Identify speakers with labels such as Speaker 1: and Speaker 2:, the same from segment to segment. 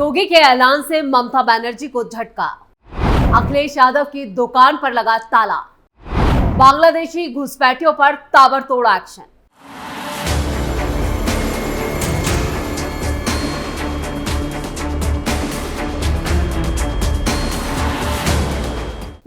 Speaker 1: योगी के ऐलान से ममता बनर्जी को झटका। अखिलेश यादव की दुकान पर लगा ताला। बांग्लादेशी घुसपैठियों पर ताबड़तोड़ एक्शन।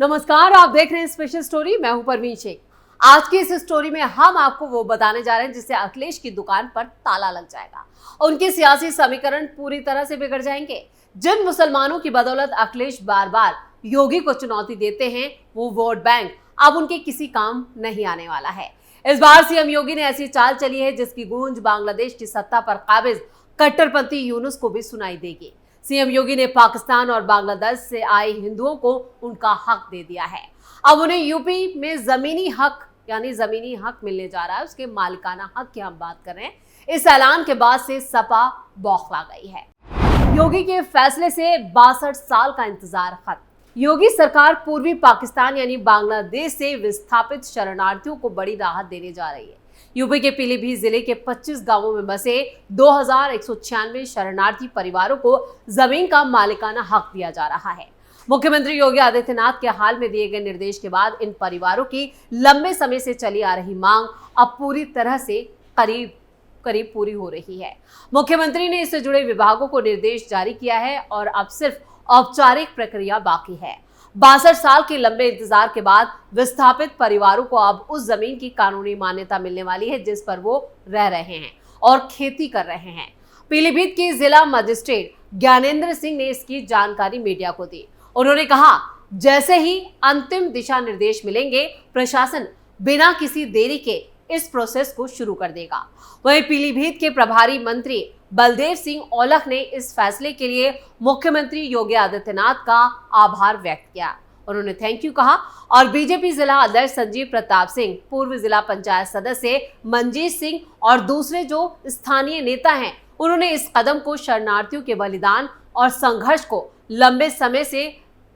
Speaker 1: नमस्कार, आप देख रहे हैं स्पेशल स्टोरी। मैं हूं परवीन शेख। आज की इस स्टोरी में हम आपको वो बताने जा रहे हैं जिससे अखिलेश की दुकान पर ताला लग जाएगा। उनके सियासी समीकरण पूरी तरह से बिगड़ जाएंगे। जिन मुसलमानों की बदौलत अखिलेश बार बार योगी को चुनौती देते हैं, वो वोट बैंक अब उनके किसी काम नहीं आने वाला है। इस बार सीएम योगी ने ऐसी चाल चली है जिसकी गूंज बांग्लादेश की सत्ता पर काबिज कट्टरपंथी यूनुस को भी सुनाई देगी। सीएम योगी ने पाकिस्तान और बांग्लादेश से आए हिंदुओं को उनका हक दे दिया है। अब उन्हें यूपी में जमीनी हक मिलने जा रहा है। उसके मालिकाना हक की हम बात कर रहे हैं। इस ऐलान के बाद से सपा बौखला गई है। योगी के फैसले से 62 साल का इंतजार खत्म। योगी सरकार पूर्वी पाकिस्तान यानी बांग्लादेश से विस्थापित शरणार्थियों को बड़ी राहत देने जा रही है। यूपी के पीलीभीत जिले के 25 गांवों में बसे 2196 शरणार्थी परिवारों को जमीन का मालिकाना हक दिया जा रहा है। मुख्यमंत्री योगी आदित्यनाथ के हाल में दिए गए निर्देश के बाद इन परिवारों की लंबे समय से चली आ रही मांग अब पूरी तरह से करीब पूरी हो रही है। मुख्यमंत्री ने इससे जुड़े विभागों को निर्देश जारी किया है और अब सिर्फ औपचारिक प्रक्रिया बाकी है। 62 साल के लंबे इंतजार के बाद विस्थापित परिवारों को अब उस जमीन की कानूनी मान्यता मिलने वाली है जिस पर वो रह रहे हैं और खेती कर रहे हैं। पीलीभीत के जिला मजिस्ट्रेट ज्ञानेंद्र सिंह ने इसकी जानकारी मीडिया को दी। उन्होंने कहा, जैसे ही अंतिम दिशा निर्देश मिलेंगे, प्रशासन बिना किसी देरी के इस प्रोसेस को शुरू कर देगा। वहीं पीलीभीत के प्रभारी मंत्री बलदेव सिंह औलख ने इस फैसले के लिए मुख्यमंत्री योगी आदित्यनाथ का आभार व्यक्त किया। उन्होंने थैंक यू कहा और बीजेपी जिला अध्यक्ष संजीव प्रताप सिंह, पूर्व जिला पंचायत सदस्य मंजीत सिंह और दूसरे जो स्थानीय नेता हैं, उन्होंने इस कदम को शरणार्थियों के बलिदान और संघर्ष को लंबे समय से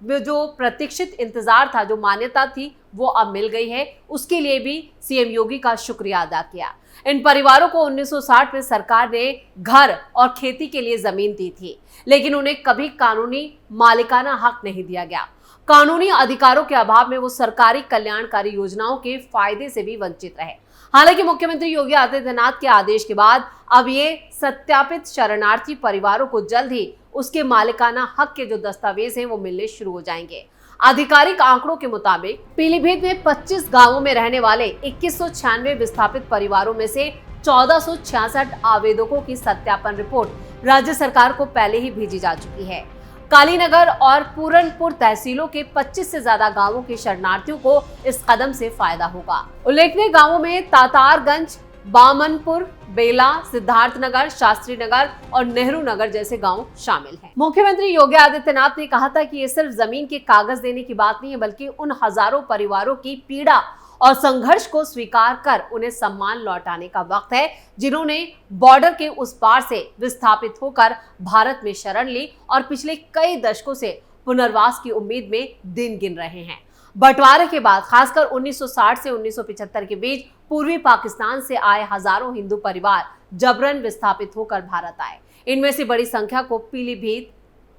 Speaker 1: जो प्रतीक्षित इंतजार था, जो मान्यता थी, वो अब मिल गई है, उसके लिए भी सीएम योगी का शुक्रिया अदा किया। इन परिवारों को 1960 में सरकार ने घर और खेती के लिए जमीन दी थी, लेकिन उन्हें कभी कानूनी मालिकाना हक नहीं दिया गया। कानूनी अधिकारों के अभाव में वो सरकारी कल्याणकारी योजनाओं के फायदे से भी वंचित रहे। हालांकि मुख्यमंत्री योगी आदित्यनाथ के आदेश के बाद अब ये सत्यापित शरणार्थी परिवारों को जल्द ही उसके मालिकाना हक के जो दस्तावेज हैं वो मिलने शुरू हो जाएंगे। आधिकारिक आंकड़ों के मुताबिक पीलीभीत में 25 गांवों में रहने वाले 2196 विस्थापित परिवारों में से 1466 आवेदकों की सत्यापन रिपोर्ट राज्य सरकार को पहले ही भेजी जा चुकी है। कालीनगर और पूरनपुर तहसीलों के 25 से ज्यादा गांवों के शरणार्थियों को इस कदम से फायदा होगा। उल्लेखनीय गांवों में तातारगंज, बामनपुर, बेला, सिद्धार्थनगर, शास्त्री नगर और नेहरू नगर जैसे गांव शामिल हैं। मुख्यमंत्री योगी आदित्यनाथ ने कहा था कि ये सिर्फ जमीन के कागज देने की बात नहीं है, बल्कि उन हजारों परिवारों की पीड़ा और संघर्ष को स्वीकार कर उन्हें सम्मान लौटाने का वक्त है, जिन्होंने बॉर्डर के उस पार से विस्थापित होकर भारत में शरण ली और पिछले कई दशकों से पुनर्वास की उम्मीद में दिन गिन रहे हैं। बंटवारे के बाद खासकर 1960 से 1975 के बीच पूर्वी पाकिस्तान से आए हजारों हिंदू परिवार जबरन विस्थापित होकर भारत आए। इनमें से बड़ी संख्या को पीलीभीत,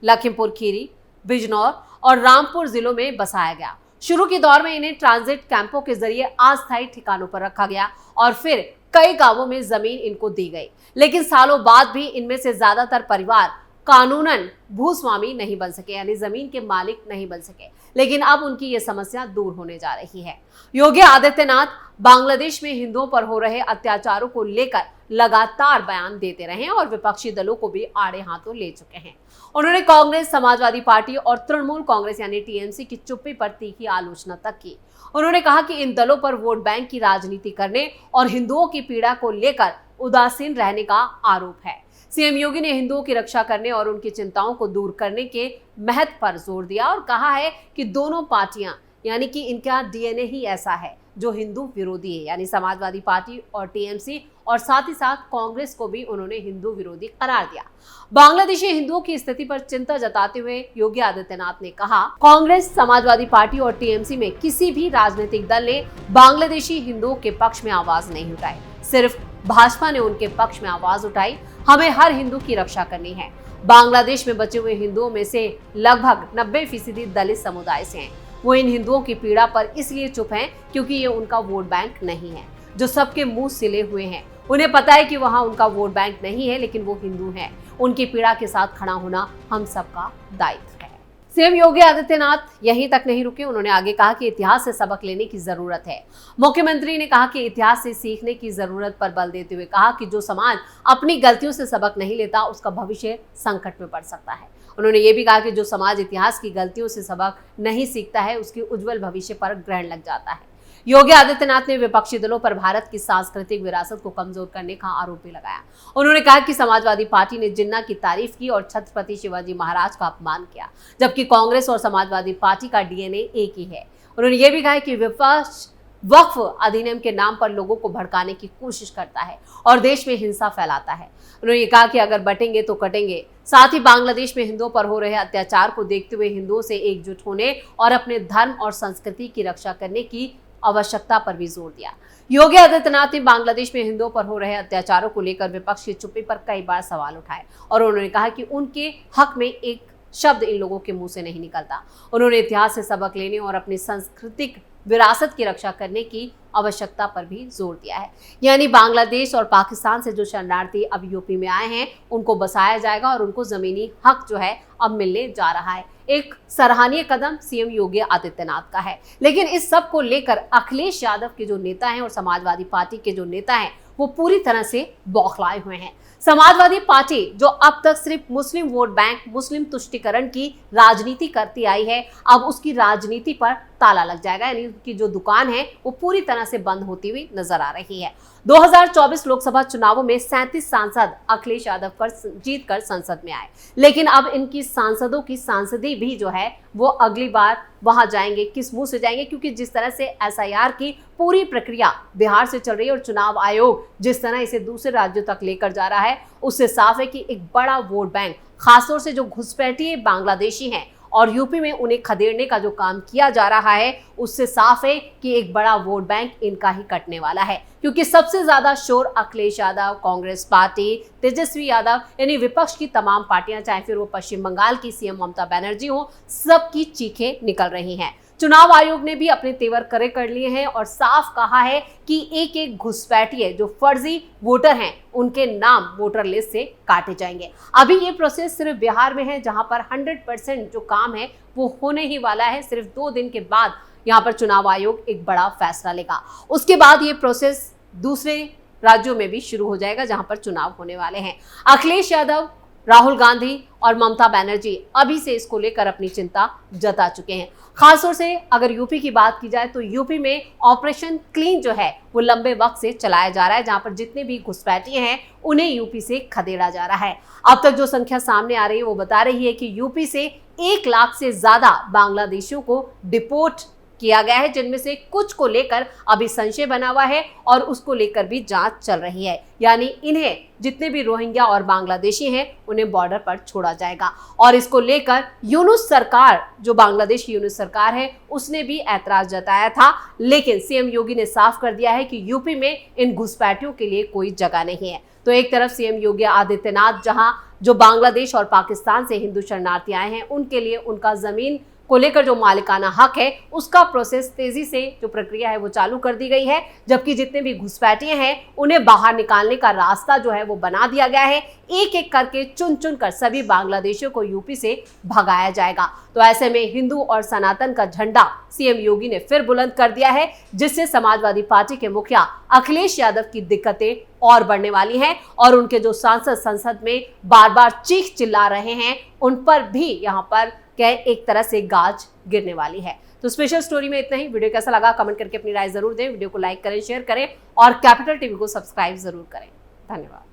Speaker 1: लखीमपुर खीरी, बिजनौर और रामपुर जिलों में बसाया गया। शुरू के दौर में इन्हें ट्रांजिट कैंपों के जरिए अस्थायी ठिकानों पर रखा गया और फिर कई गांवों में जमीन इनको दी गई। लेकिन सालों बाद भी इनमें से ज्यादातर परिवार कानूनन भूस्वामी नहीं बन सके, यानी जमीन के मालिक नहीं बन सके। लेकिन अब उनकी ये समस्या दूर होने जा रही है। योगी आदित्यनाथ बांग्लादेश में हिंदुओं पर हो रहे अत्याचारों को लेकर लगातार बयान देते रहे और विपक्षी दलों को भी आड़े हाथों ले चुके हैं। उन्होंने कांग्रेस, समाजवादी पार्टी और तृणमूल कांग्रेस यानी टीएमसी की चुप्पी पर तीखी आलोचना तक की। उन्होंने कहा कि इन दलों पर वोट बैंक की राजनीति करने और हिंदुओं की पीड़ा को लेकर उदासीन रहने का आरोप है। सीएम योगी ने हिंदुओं की रक्षा करने और उनकी चिंताओं को दूर करने के महत्व पर जोर दिया और कहा है कि दोनों पार्टियां, यानी कि इनका डीएनए ही ऐसा है जो हिंदू विरोधी है, यानी समाजवादी पार्टी और टीएमसी, और साथ ही साथ कांग्रेस को भी उन्होंने हिंदू विरोधी करार दिया। बांग्लादेशी हिंदुओं की स्थिति पर चिंता जताते हुए योगी आदित्यनाथ ने कहा, कांग्रेस, समाजवादी पार्टी और टीएमसी में किसी भी राजनीतिक दल ने बांग्लादेशी हिंदुओं के पक्ष में आवाज नहीं उठाई, सिर्फ भाजपा ने उनके पक्ष में आवाज उठाई। हमें हर हिंदू की रक्षा करनी है। बांग्लादेश में बचे हुए हिंदुओं में से लगभग 90% दलित समुदाय से हैं। वो इन हिंदुओं की पीड़ा पर इसलिए चुप हैं क्योंकि ये उनका वोट बैंक नहीं है, जो सबके मुंह सिले हुए हैं। उन्हें पता है कि वहां उनका वोट बैंक नहीं है, लेकिन वो हिंदू हैं। उनकी पीड़ा के साथ खड़ा होना हम सबका दायित्व है। सीएम योगी आदित्यनाथ यहीं तक नहीं रुके, उन्होंने आगे कहा कि इतिहास से सबक लेने की जरूरत है। मुख्यमंत्री ने कहा कि इतिहास से सीखने की जरूरत पर बल देते हुए कहा कि जो समाज अपनी गलतियों से सबक नहीं लेता, उसका भविष्य संकट में पड़ सकता है। उन्होंने ये भी कहा कि जो समाज इतिहास की गलतियों से सबक नहीं सीखता है, उसके उज्जवल भविष्य पर ग्रहण लग जाता है। योगी आदित्यनाथ ने विपक्षी दलों पर भारत की सांस्कृतिक विरासत को कमजोर करने का आरोप भी लगाया। उन्होंने कहा कि समाजवादी पार्टी ने जिन्ना की तारीफ की और छत्रपति शिवाजी महाराज का अपमान किया, जबकि कांग्रेस और समाजवादी पार्टी का डीएनए एक ही है। उन्होंने ये भी कहा कि विपक्ष वक्फ अधिनियम के नाम पर लोगों को भड़काने की कोशिश करता है और देश में हिंसा फैलाता है। उन्होंने ये कहा कि अगर बटेंगे तो कटेंगे। साथ ही बांग्लादेश में हिंदुओं पर हो रहे अत्याचार को देखते हुए हिंदुओं से एकजुट होने और अपने धर्म और संस्कृति की रक्षा करने की आवश्यकता पर भी जोर दिया। योगी आदित्यनाथ ने बांग्लादेश में हिंदुओं पर हो रहे अत्याचारों को लेकर विपक्ष की चुप्पी पर कई बार सवाल उठाए और उन्होंने कहा कि उनके हक में एक शब्द इन लोगों के मुंह से नहीं निकलता। उन्होंने इतिहास से सबक लेने और अपनी सांस्कृतिक विरासत की रक्षा करने की आवश्यकता पर भी जोर दिया है। यानी बांग्लादेश और पाकिस्तान से जो शरणार्थी अब यूपी में आए हैं, उनको बसाया जाएगा और उनको जमीनी हक जो है अब मिलने जा रहा है। एक सराहनीय कदम सीएम योगी आदित्यनाथ का है। लेकिन इस सब को लेकर अखिलेश यादव के जो नेता हैं और समाजवादी पार्टी के जो नेता हैं, वो पूरी तरह से बौखलाए हुए हैं। समाजवादी पार्टी जो अब तक सिर्फ मुस्लिम वोट बैंक, मुस्लिम तुष्टीकरण की राजनीति करती आई है, अब उसकी राजनीति पर ताला लग जाएगा। यानी उनकी जो दुकान है वो पूरी तरह से बंद होती हुई नजर आ रही है। 2024 लोकसभा चुनावों में 37 सांसद अखिलेश यादव जीत कर संसद में आए, लेकिन अब इनकी सांसदों की सांसदी भी जो है वो अगली बार वहां जाएंगे, किस मुंह से जाएंगे? क्योंकि जिस तरह से एसआईआर की पूरी प्रक्रिया बिहार से चल रही है और चुनाव आयोग जिस तरह इसे दूसरे राज्यों तक लेकर जा रहा है, उससे साफ है कि एक बड़ा वोट बैंक, खासतौर से जो घुसपैठिए बांग्लादेशी हैं और यूपी में उन्हें खदेड़ने का जो काम किया जा रहा है, उससे साफ है कि एक बड़ा वोट बैंक इनका ही कटने वाला है। क्योंकि सबसे ज्यादा शोर अखिलेश यादव, कांग्रेस पार्टी, तेजस्वी यादव यानी विपक्ष की तमाम पार्टियां, चाहे फिर वो पश्चिम बंगाल की सीएम ममता बनर्जी हो, सबकी चीखें निकल रही हैं। चुनाव आयोग ने भी अपने तेवर करे कर लिए हैं और साफ कहा है कि एक एक घुसपैठिए जो फर्जी वोटर हैं, उनके नाम वोटर लिस्ट से काटे जाएंगे। अभी ये प्रोसेस सिर्फ बिहार में है, जहां पर 100% जो काम है वो होने ही वाला है। सिर्फ 2 दिन के बाद यहाँ पर चुनाव आयोग एक बड़ा फैसला लेगा। उसके बाद ये प्रोसेस दूसरे राज्यों में भी शुरू हो जाएगा जहां पर चुनाव होने वाले हैं। अखिलेश यादव, राहुल गांधी और ममता बनर्जी अभी से इसको लेकर अपनी चिंता जता चुके हैं। खासतौर से अगर यूपी की बात की जाए तो यूपी में ऑपरेशन क्लीन जो है वो लंबे वक्त से चलाया जा रहा है, जहां पर जितने भी घुसपैठिए हैं उन्हें यूपी से खदेड़ा जा रहा है। अब तक जो संख्या सामने आ रही है वो बता रही है कि यूपी से 1 लाख से ज्यादा बांग्लादेशियों को डिपोर्ट किया गया है, जिनमें से कुछ को लेकर अभी संशय बना हुआ है और उसको लेकर भी जांच चल रही है। यानी इन्हें, जितने भी रोहिंग्या और बांग्लादेशी हैं, उन्हें बॉर्डर पर छोड़ा जाएगा। और इसको लेकर यूनुस सरकार, जो बांग्लादेश की यूनुस सरकार है, उसने भी ऐतराज जताया था, लेकिन सीएम योगी ने साफ कर दिया है कि यूपी में इन घुसपैठियों के लिए कोई जगह नहीं है। तो एक तरफ सीएम योगी आदित्यनाथ जहां जो बांग्लादेश और पाकिस्तान से हिंदू शरणार्थी आए हैं, उनके लिए उनका जमीन को लेकर जो मालिकाना हक है उसका प्रोसेस तेजी से जो प्रक्रिया है वो चालू कर दी गई है, जबकि जितने भी घुसपैठिए हैं उन्हें बाहर निकालने का रास्ता जो है वो बना दिया गया है। एक एक करके चुन चुन कर सभी बांग्लादेशियों को यूपी से भगाया जाएगा। तो ऐसे में हिंदू और सनातन का झंडा सीएम योगी ने फिर बुलंद कर दिया है, जिससे समाजवादी पार्टी के मुखिया अखिलेश यादव की दिक्कतें और बढ़ने वाली हैं और उनके जो सांसद संसद में बार बार चीख चिल्ला रहे हैं, उन पर भी यहाँ पर एक तरह से गाज गिरने वाली है। तो स्पेशल स्टोरी में इतना ही। वीडियो कैसा लगा कमेंट करके अपनी राय जरूर दें। वीडियो को लाइक करें, शेयर करें और कैपिटल टीवी को सब्सक्राइब जरूर करें। धन्यवाद।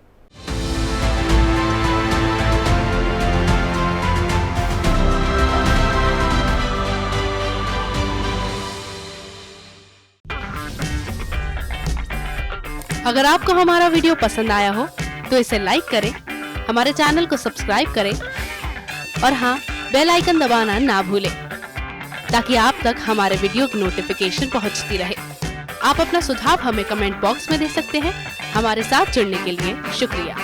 Speaker 2: अगर आपको हमारा वीडियो पसंद आया हो तो इसे लाइक करें, हमारे चैनल को सब्सक्राइब करें और हाँ, बेल आइकन दबाना ना भूलें ताकि आप तक हमारे वीडियो की नोटिफिकेशन पहुंचती रहे। आप अपना सुझाव हमें कमेंट बॉक्स में दे सकते हैं। हमारे साथ जुड़ने के लिए शुक्रिया।